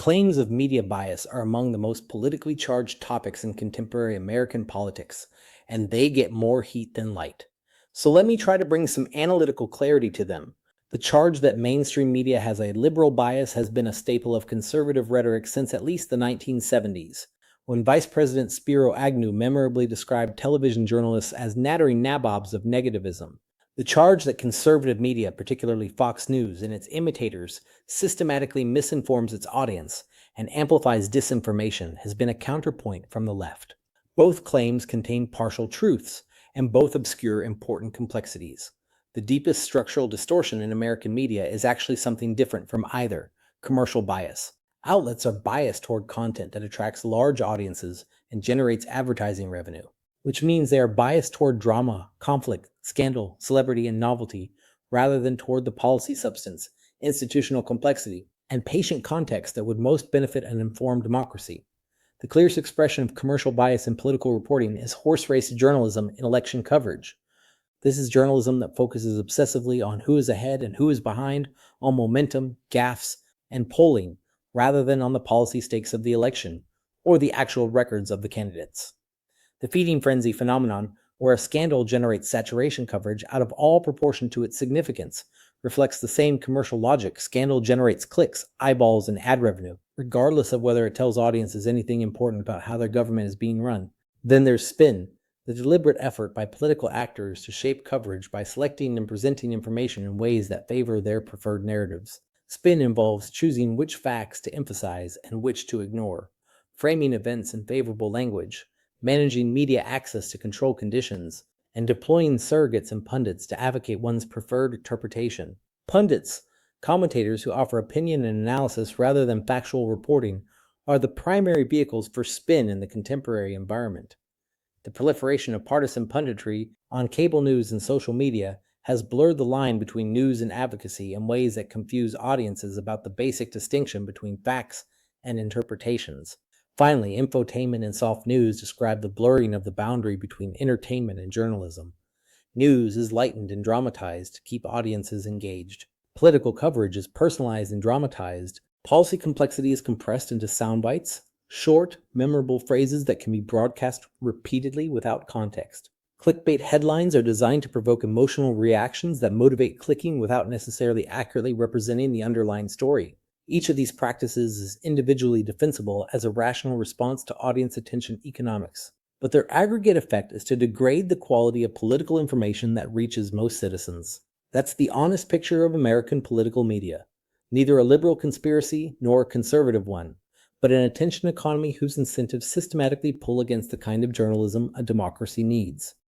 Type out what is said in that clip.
Claims of media bias are among the most politically charged topics in contemporary American politics, and they get more heat than light. So let me try to bring some analytical clarity to them. The charge that mainstream media has a liberal bias has been a staple of conservative rhetoric since at least the 1970s, when Vice President Spiro Agnew memorably described television journalists as nattering nabobs of negativism. The charge that conservative media, particularly Fox News and its imitators, systematically misinforms its audience and amplifies disinformation has been a counterpoint from the left. Both claims contain partial truths, and both obscure important complexities. The deepest structural distortion in American media is actually something different from either: commercial bias. Outlets are biased toward content that attracts large audiences and generates advertising revenue, which means they are biased toward drama, conflict, scandal, celebrity, and novelty, rather than toward the policy substance, institutional complexity, and patient context that would most benefit an informed democracy. The clearest expression of commercial bias in political reporting is horse race journalism in election coverage. This is journalism that focuses obsessively on who is ahead and who is behind, on momentum, gaffes, and polling, rather than on the policy stakes of the election or the actual records of the candidates. The feeding frenzy phenomenon, where a scandal generates saturation coverage out of all proportion to its significance, reflects the same commercial logic. Scandal generates clicks, eyeballs, and ad revenue, regardless of whether it tells audiences anything important about how their government is being run. Then there's spin, the deliberate effort by political actors to shape coverage by selecting and presenting information in ways that favor their preferred narratives. Spin involves choosing which facts to emphasize and which to ignore, framing events in favorable language, managing media access to control conditions, and deploying surrogates and pundits to advocate one's preferred interpretation. Pundits, commentators who offer opinion and analysis rather than factual reporting, are the primary vehicles for spin in the contemporary environment. The proliferation of partisan punditry on cable news and social media has blurred the line between news and advocacy in ways that confuse audiences about the basic distinction between facts and interpretations. Finally, infotainment and soft news describe the blurring of the boundary between entertainment and journalism. News is lightened and dramatized to keep audiences engaged. Political coverage is personalized and dramatized. Policy complexity is compressed into soundbites, short, memorable phrases that can be broadcast repeatedly without context. Clickbait headlines are designed to provoke emotional reactions that motivate clicking without necessarily accurately representing the underlying story. Each of these practices is individually defensible as a rational response to audience attention economics, but their aggregate effect is to degrade the quality of political information that reaches most citizens. That's the honest picture of American political media. Neither a liberal conspiracy nor a conservative one, but an attention economy whose incentives systematically pull against the kind of journalism a democracy needs.